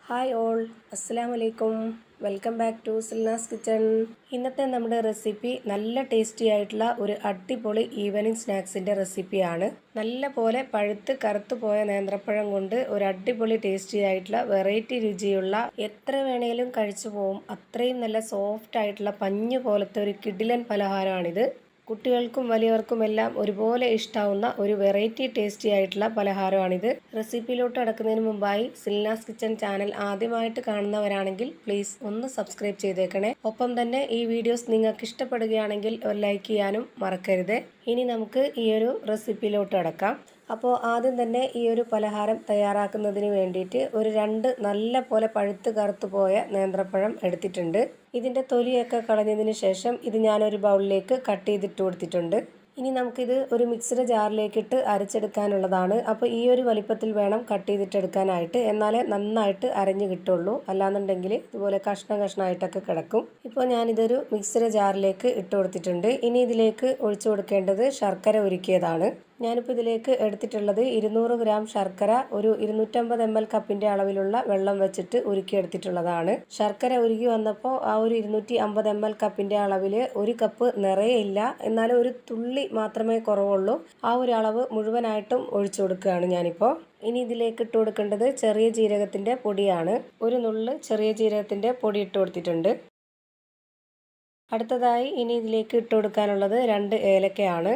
Hi all, അസ്സലാമു അലൈക്കും. Welcome back to Silna's kitchen. ഇന്നത്തെ നമ്മുടെ റെസിപ്പി നല്ല ടേസ്റ്റി ആയിട്ടുള്ള ഒരു അടിപൊളി ഈവനിങ് സ്നാക്സിൻ്റെ റെസിപ്പിയാണ്. നല്ല പോലെ പഴുത്ത് കറുത്തു പോയ നേന്ത്രപ്പഴം കൊണ്ട് ഒരു അടിപൊളി ടേസ്റ്റി ആയിട്ടുള്ള വെറൈറ്റി രുചിയുള്ള എത്ര വേണേലും കഴിച്ചു പോവും അത്രയും നല്ല സോഫ്റ്റ് ആയിട്ടുള്ള പഞ്ഞു പോലത്തെ ഒരു കിടിലൻ പലഹാരമാണിത്. കുട്ടികൾക്കും വലിയവർക്കുമെല്ലാം ഒരുപോലെ ഇഷ്ടാവുന്ന ഒരു വെറൈറ്റി ടേസ്റ്റി ആയിട്ടുള്ള പലഹാരമാണിത്. റെസിപ്പിയിലോട്ട് കടക്കുന്നതിന് മുമ്പായി സിൽനാസ് കിച്ചൺ ചാനൽ ആദ്യമായിട്ട് കാണുന്നവരാണെങ്കിൽ പ്ലീസ് ഒന്ന് സബ്സ്ക്രൈബ് ചെയ്തേക്കണേ. ഒപ്പം തന്നെ ഈ വീഡിയോസ് നിങ്ങൾക്ക് ഇഷ്ടപ്പെടുകയാണെങ്കിൽ ഒരു ലൈക്ക് ചെയ്യാനും മറക്കരുത്. ഇനി നമുക്ക് ഈ ഒരു റെസിപ്പിയിലോട്ട് കടക്കാം. അപ്പോൾ ആദ്യം തന്നെ ഈ ഒരു പലഹാരം തയ്യാറാക്കുന്നതിന് വേണ്ടിയിട്ട് ഒരു 2 നല്ല പോലെ പഴുത്ത് കറുത്തു പോയ നേന്ത്രപ്പഴം എടുത്തിട്ടുണ്ട്. ഇതിൻ്റെ തൊലിയൊക്കെ കളഞ്ഞതിന് ശേഷം ഇത് ഞാനൊരു ബൗളിലേക്ക് കട്ട് ചെയ്തിട്ട് കൊടുത്തിട്ടുണ്ട്. ഇനി നമുക്കിത് ഒരു മിക്സിയുടെ ജാറിലേക്കിട്ട് അരച്ചെടുക്കാനുള്ളതാണ്. അപ്പോൾ ഈ ഒരു വലിപ്പത്തിൽ വേണം കട്ട് ചെയ്തിട്ടെടുക്കാനായിട്ട്, എന്നാലേ നന്നായിട്ട് അരഞ്ഞ് കിട്ടുള്ളൂ. അല്ലാന്നുണ്ടെങ്കിൽ ഇതുപോലെ കഷ്ണമായിട്ടൊക്കെ കിടക്കും. ഇപ്പോൾ ഞാനിതൊരു മിക്സിയുടെ ജാറിലേക്ക് ഇട്ട് കൊടുത്തിട്ടുണ്ട്. ഇനി ഇതിലേക്ക് ഒഴിച്ചു കൊടുക്കേണ്ടത് ശർക്കര ഉരുക്കിയതാണ്. ഞാനിപ്പോൾ ഇതിലേക്ക് എടുത്തിട്ടുള്ളത് 200 ഗ്രാം ശർക്കര ഒരു 250 ml കപ്പിൻ്റെ അളവിലുള്ള വെള്ളം വെച്ചിട്ട് ഉരുക്കിയെടുത്തിട്ടുള്ളതാണ്. ശർക്കര ഉരുകി വന്നപ്പോൾ ആ ഒരു 250 ml കപ്പിൻ്റെ അളവിൽ ഒരു കപ്പ് നിറയെയില്ല, എന്നാലും ഒരു തുള്ളി മാത്രമേ കുറവുള്ളൂ. ആ ഒരു അളവ് മുഴുവനായിട്ടും ഒഴിച്ചു കൊടുക്കുകയാണ് ഞാനിപ്പോൾ. ഇനി ഇതിലേക്ക് ഇട്ട് കൊടുക്കേണ്ടത് ചെറിയ ജീരകത്തിൻ്റെ പൊടിയാണ്. ഒരു നുള്ള് ചെറിയ ജീരകത്തിൻ്റെ പൊടി ഇട്ട് കൊടുത്തിട്ടുണ്ട്. അടുത്തതായി ഇനി ഇതിലേക്ക് ഇട്ട് കൊടുക്കാനുള്ളത് 2 ഏലക്കയാണ്.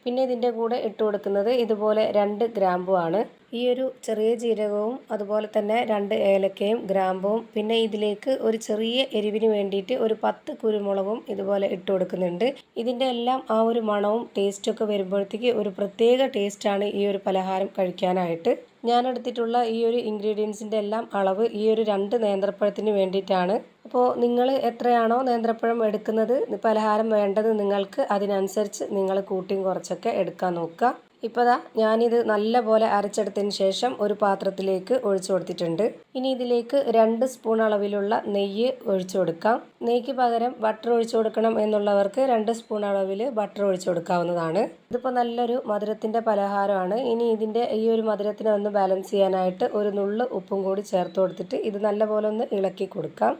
പിന്നെ ഇതിൻ്റെ കൂടെ ഇട്ട് കൊടുക്കുന്നത് ഇതുപോലെ 2 ഗ്രാമ്പുമാണ്. ഈ ഒരു ചെറിയ ജീരകവും അതുപോലെ തന്നെ 2 ഏലക്കയും ഗ്രാമ്പും, പിന്നെ ഇതിലേക്ക് ഒരു ചെറിയ എരിവിന് വേണ്ടിയിട്ട് ഒരു 10 കുരുമുളകും ഇതുപോലെ ഇട്ട് കൊടുക്കുന്നുണ്ട്. ഇതിൻ്റെ എല്ലാം ആ ഒരു മണവും ടേസ്റ്റൊക്കെ വരുമ്പോഴത്തേക്ക് ഒരു പ്രത്യേക ടേസ്റ്റാണ് ഈ ഒരു പലഹാരം കഴിക്കാനായിട്ട്. ഞാൻ എടുത്തിട്ടുള്ള ഈ ഒരു ഇൻഗ്രീഡിയൻസിൻ്റെ എല്ലാം അളവ് ഈ ഒരു 2 നേന്ത്രപ്പഴത്തിന് വേണ്ടിയിട്ടാണ്. അപ്പോൾ നിങ്ങൾ എത്രയാണോ നേന്ത്രപ്പഴം എടുക്കുന്നത് പലഹാരം വേണ്ടത് നിങ്ങൾക്ക് അതിനനുസരിച്ച് നിങ്ങൾ കൂട്ടിയും കുറച്ചൊക്കെ എടുക്കാൻ നോക്കുക. ഇപ്പോൾ ഞാനിത് നല്ല പോലെ അരച്ചെടുത്തതിന് ശേഷം ഒരു പാത്രത്തിലേക്ക് ഒഴിച്ചു കൊടുത്തിട്ടുണ്ട്. ഇനി ഇതിലേക്ക് 2 സ്പൂൺ അളവിലുള്ള നെയ്യ് ഒഴിച്ചു കൊടുക്കാം. നെയ്ക്ക് പകരം ബട്ടർ ഒഴിച്ചു കൊടുക്കണം എന്നുള്ളവർക്ക് 2 സ്പൂൺ അളവിൽ ബട്ടർ ഒഴിച്ചു കൊടുക്കാവുന്നതാണ്. ഇതിപ്പോൾ നല്ലൊരു മധുരത്തിൻ്റെ പലഹാരമാണ്. ഇനി ഇതിൻ്റെ ഈ ഒരു മധുരത്തിനെ ഒന്ന് ബാലൻസ് ചെയ്യാനായിട്ട് ഒരു നുള്ള് ഉപ്പും കൂടി ചേർത്ത് കൊടുത്തിട്ട് ഇത് നല്ലപോലെ ഒന്ന് ഇളക്കി കൊടുക്കാം.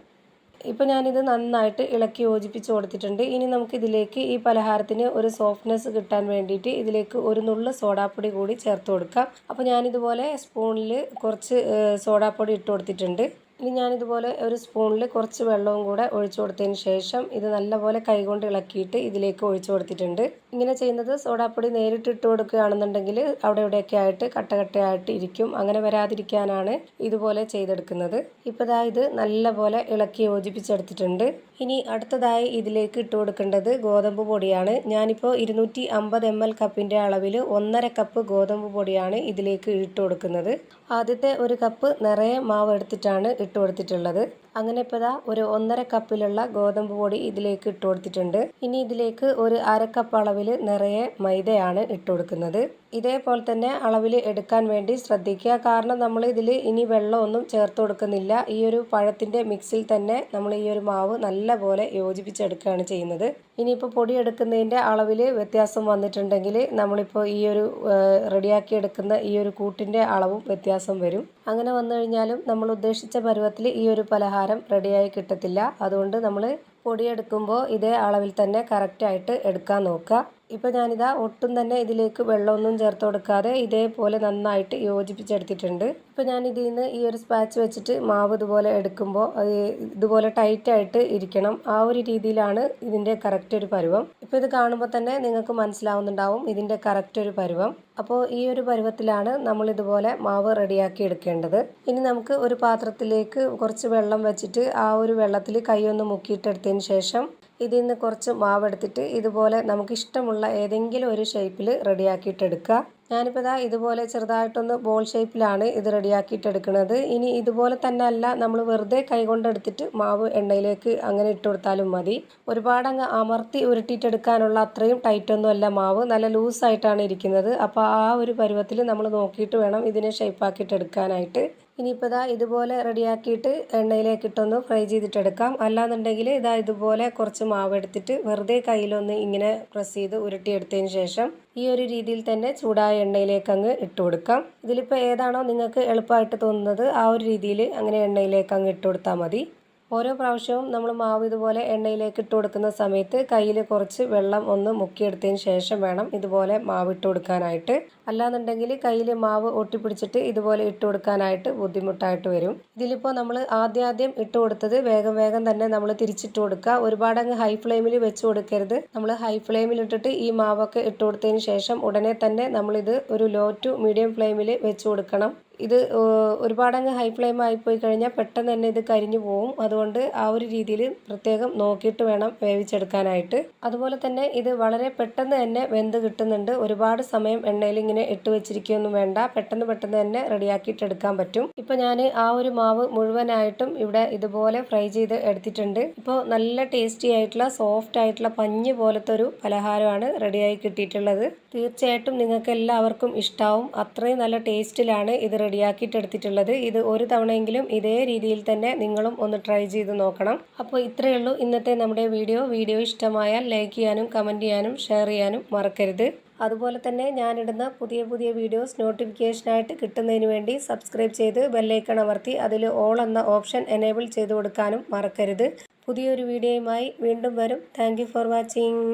ഇപ്പോൾ ഞാനിത് നന്നായിട്ട് ഇളക്കി യോജിപ്പിച്ച് കൊടുത്തിട്ടുണ്ട്. ഇനി നമുക്കിതിലേക്ക് ഈ പലഹാരത്തിന് ഒരു സോഫ്റ്റ്നെസ് കിട്ടാൻ വേണ്ടിയിട്ട് ഇതിലേക്ക് ഒരു നുള്ള് സോഡാപ്പൊടി കൂടി ചേർത്ത് കൊടുക്കാം. അപ്പോൾ ഞാനിതുപോലെ സ്പൂണിൽ കുറച്ച് സോഡാപ്പൊടി ഇട്ട് കൊടുത്തിട്ടുണ്ട്. ഇനി ഞാനിതുപോലെ ഒരു സ്പൂണിൽ കുറച്ച് വെള്ളവും കൂടെ ഒഴിച്ചു കൊടുത്തതിന് ശേഷം ഇത് നല്ലപോലെ കൈകൊണ്ട് ഇളക്കിയിട്ട് ഇതിലേക്ക് ഒഴിച്ചു കൊടുത്തിട്ടുണ്ട്. ഇങ്ങനെ ചെയ്യുന്നത് സോഡാപ്പൊടി നേരിട്ട് ഇട്ട് കൊടുക്കുകയാണെന്നുണ്ടെങ്കിൽ അവിടെ ഇവിടെയൊക്കെ ആയിട്ട് കട്ടയായിട്ട് ഇരിക്കും. അങ്ങനെ വരാതിരിക്കാനാണ് ഇതുപോലെ ചെയ്തെടുക്കുന്നത്. ഇപ്പോൾ ഇത് നല്ലപോലെ ഇളക്കി യോജിപ്പിച്ചെടുത്തിട്ടുണ്ട്. ഇനി അടുത്തതായി ഇതിലേക്ക് ഇട്ട് കൊടുക്കേണ്ടത് ഗോതമ്പ് പൊടിയാണ്. ഞാനിപ്പോൾ 250 ml കപ്പിൻ്റെ അളവിൽ 1.5 കപ്പ് ഗോതമ്പ് പൊടിയാണ് ഇതിലേക്ക് ഇട്ട് കൊടുക്കുന്നത്. ആദ്യത്തെ ഒരു കപ്പ് നിറയെ മാവ് എടുത്തിട്ടാണ് ഇട്ട് കൊടുത്തിട്ടുള്ളത്. അങ്ങനെ ഇപ്പോൾ ഒരു 1.5 കപ്പിലുള്ള ഗോതമ്പ് പൊടി ഇതിലേക്ക് ഇട്ട് കൊടുത്തിട്ടുണ്ട്. ഇനി ഇതിലേക്ക് ഒരു 1/2 കപ്പ് അളവിൽ നിറയെ മൈദയാണ് ഇട്ട് കൊടുക്കുന്നത്. ഇതേപോലെ തന്നെ അളവിൽ എടുക്കാൻ വേണ്ടി ശ്രദ്ധിക്കുക. കാരണം നമ്മൾ ഇതിൽ ഇനി വെള്ളമൊന്നും ചേർത്ത് കൊടുക്കുന്നില്ല. ഈ ഒരു പഴത്തിൻ്റെ മിക്സിൽ തന്നെ നമ്മൾ ഈ ഒരു മാവ് നല്ലപോലെ യോജിപ്പിച്ചെടുക്കുകയാണ് ചെയ്യുന്നത്. ഇനിയിപ്പോൾ പൊടി എടുക്കുന്നതിൻ്റെ അളവിൽ വ്യത്യാസം വന്നിട്ടുണ്ടെങ്കിൽ നമ്മളിപ്പോൾ ഈ ഒരു റെഡിയാക്കി എടുക്കുന്ന ഈ ഒരു കൂട്ടിൻ്റെ അളവും വ്യത്യാസം വരും. അങ്ങനെ വന്നു കഴിഞ്ഞാലും നമ്മൾ ഉദ്ദേശിച്ച പരുവത്തിൽ ഈ ഒരു പലഹാരം റെഡിയായി കിട്ടത്തില്ല. അതുകൊണ്ട് നമ്മൾ പൊടിയെടുക്കുമ്പോൾ ഇതേ അളവിൽ തന്നെ കറക്റ്റായിട്ട് എടുക്കാൻ നോക്കുക. ഇപ്പോൾ ഞാനിതാ ഒട്ടും തന്നെ ഇതിലേക്ക് വെള്ളമൊന്നും ചേർത്ത് കൊടുക്കാതെ ഇതേപോലെ നന്നായിട്ട് യോജിപ്പിച്ചെടുത്തിട്ടുണ്ട്. ഇപ്പോൾ ഞാൻ ഇതിൽ നിന്ന് ഈ ഒരു സ്പാച്ച് വെച്ചിട്ട് മാവ് ഇതുപോലെ എടുക്കുമ്പോൾ ഇതുപോലെ ടൈറ്റായിട്ട് ഇരിക്കണം. ആ ഒരു രീതിയിലാണ് ഇതിൻ്റെ കറക്റ്റ് ഒരു പരുവം. ഇപ്പോൾ ഇത് കാണുമ്പോൾ തന്നെ നിങ്ങൾക്ക് മനസ്സിലാവുന്നുണ്ടാവും ഇതിൻ്റെ കറക്റ്റ് ഒരു പരുവം. അപ്പോൾ ഈ ഒരു പരുവത്തിലാണ് നമ്മൾ ഇതുപോലെ മാവ് റെഡിയാക്കി എടുക്കേണ്ടത്. ഇനി നമുക്ക് ഒരു പാത്രത്തിലേക്ക് കുറച്ച് വെള്ളം വെച്ചിട്ട് ആ ഒരു വെള്ളത്തിൽ കൈയൊന്ന് മുക്കിയിട്ടെടുത്തതിന് ശേഷം ഇതിൽ നിന്ന് കുറച്ച് മാവെടുത്തിട്ട് ഇതുപോലെ നമുക്ക് ഇഷ്ടമുള്ള ഏതെങ്കിലും ഒരു ഷേപ്പിൽ റെഡിയാക്കിയിട്ടെടുക്കുക. ഞാനിപ്പോൾ ഇതുപോലെ ചെറുതായിട്ടൊന്ന് ബോൾ ഷേപ്പിലാണ് ഇത് റെഡിയാക്കിയിട്ടെടുക്കുന്നത്. ഇനി ഇതുപോലെ തന്നെ അല്ല, നമ്മൾ വെറുതെ കൈകൊണ്ടെടുത്തിട്ട് മാവ് എണ്ണയിലേക്ക് അങ്ങനെ ഇട്ട് കൊടുത്താലും മതി. ഒരുപാട് അങ്ങ് അമർത്തി ഉരുട്ടിയിട്ടെടുക്കാനുള്ള അത്രയും ടൈറ്റൊന്നും അല്ല മാവ്, നല്ല ലൂസായിട്ടാണ് ഇരിക്കുന്നത്. അപ്പോൾ ആ ഒരു പരുവത്തിൽ നമ്മൾ നോക്കിയിട്ട് വേണം ഇതിനെ ഷേപ്പാക്കിയിട്ടെടുക്കാനായിട്ട്. ഇനിയിപ്പോൾ ഇതാ ഇതുപോലെ റെഡിയാക്കിയിട്ട് എണ്ണയിലേക്ക് ഇട്ടൊന്ന് ഫ്രൈ ചെയ്തിട്ടെടുക്കാം. അല്ലാന്നുണ്ടെങ്കിൽ ഇതാ ഇതുപോലെ കുറച്ച് മാവ് എടുത്തിട്ട് വെറുതെ കയ്യിലൊന്ന് ഇങ്ങനെ പ്രസ് ചെയ്ത് ഉരുട്ടിയെടുത്തതിന് ശേഷം ഈ ഒരു രീതിയിൽ തന്നെ ചൂടായ എണ്ണയിലേക്ക് അങ്ങ് ഇട്ട് കൊടുക്കാം. ഇതിലിപ്പോൾ ഏതാണോ നിങ്ങൾക്ക് എളുപ്പമായിട്ട് തോന്നുന്നത് ആ ഒരു രീതിയിൽ അങ്ങനെ എണ്ണയിലേക്ക് അങ്ങ് ഇട്ട് കൊടുത്താൽ മതി. ഓരോ പ്രാവശ്യവും നമ്മൾ മാവ് ഇതുപോലെ എണ്ണയിലേക്ക് ഇട്ട് കൊടുക്കുന്ന സമയത്ത് കയ്യിൽ കുറച്ച് വെള്ളം ഒന്ന് മുക്കിയെടുത്തതിന് ശേഷം വേണം ഇതുപോലെ മാവ് ഇട്ട് കൊടുക്കാനായിട്ട്. അല്ലാന്നുണ്ടെങ്കിൽ കയ്യിൽ മാവ് ഒട്ടിപ്പിടിച്ചിട്ട് ഇതുപോലെ ഇട്ട് കൊടുക്കാനായിട്ട് ബുദ്ധിമുട്ടായിട്ട് വരും. ഇതിലിപ്പോൾ നമ്മൾ ആദ്യം ഇട്ട് കൊടുത്തത് വേഗം തന്നെ നമ്മൾ തിരിച്ചിട്ട് കൊടുക്കുക. ഒരുപാടങ്ങ് ഹൈ ഫ്ലെയിമിൽ വെച്ച് കൊടുക്കരുത്. നമ്മൾ ഹൈ ഫ്ലെയിമിൽ ഇട്ടിട്ട് ഈ മാവൊക്കെ ഇട്ട് കൊടുത്തതിന് ശേഷം ഉടനെ തന്നെ നമ്മളിത് ഒരു ലോ ടു മീഡിയം ഫ്ലെയിമിൽ വെച്ച് കൊടുക്കണം. ഇത് ഒരുപാടങ്ങ് ഹൈ ഫ്ലെയിം ആയിപ്പോയി കഴിഞ്ഞാൽ പെട്ടെന്ന് തന്നെ ഇത് കരിഞ്ഞു പോവും. അതുകൊണ്ട് ആ ഒരു രീതിയിൽ പ്രത്യേകം നോക്കിയിട്ട് വേണം വേവിച്ചെടുക്കാനായിട്ട്. അതുപോലെ തന്നെ ഇത് വളരെ പെട്ടെന്ന് തന്നെ വെന്ത് കിട്ടുന്നുണ്ട്. ഒരുപാട് സമയം എണ്ണയിൽ ഇങ്ങനെ ഇട്ട് വെച്ചിരിക്കുകയൊന്നും വേണ്ട. പെട്ടെന്ന് തന്നെ റെഡിയാക്കിയിട്ട് എടുക്കാൻ പറ്റും. ഇപ്പോൾ ഞാൻ ആ ഒരു മാവ് മുഴുവനായിട്ടും ഇവിടെ ഇതുപോലെ ഫ്രൈ ചെയ്ത് എടുത്തിട്ടുണ്ട്. ഇപ്പോൾ നല്ല ടേസ്റ്റി ആയിട്ടുള്ള സോഫ്റ്റ് ആയിട്ടുള്ള പഞ്ഞ് പോലത്തെ ഒരു പലഹാരമാണ് റെഡിയായി കിട്ടിയിട്ടുള്ളത്. തീർച്ചയായിട്ടും നിങ്ങൾക്ക് എല്ലാവർക്കും ഇഷ്ടാവും. അത്രയും നല്ല ടേസ്റ്റിലാണ് ഇത് റെഡിയാക്കിയിട്ട് എടുത്തിട്ടുള്ളത്. ഇത് ഒരു തവണയെങ്കിലും ഇതേ രീതിയിൽ തന്നെ നിങ്ങളും ഒന്ന് ട്രൈ ചെയ്ത് നോക്കണം. അപ്പോൾ ഇത്രയേ ഉള്ളൂ ഇന്നത്തെ നമ്മുടെ വീഡിയോ ഇഷ്ടമായാൽ ലൈക്ക് ചെയ്യാനും കമൻറ്റ് ചെയ്യാനും ഷെയർ ചെയ്യാനും മറക്കരുത്. അതുപോലെ തന്നെ ഞാനിടുന്ന പുതിയ വീഡിയോസ് നോട്ടിഫിക്കേഷനായിട്ട് കിട്ടുന്നതിന് വേണ്ടി സബ്സ്ക്രൈബ് ചെയ്ത് ബെല്ലൈക്കൺ അമർത്തി അതിൽ ഓൾ എന്ന ഓപ്ഷൻ എനേബിൾ ചെയ്ത് കൊടുക്കാനും മറക്കരുത്. പുതിയൊരു വീഡിയോയുമായി വീണ്ടും വരും. Thank you for watching.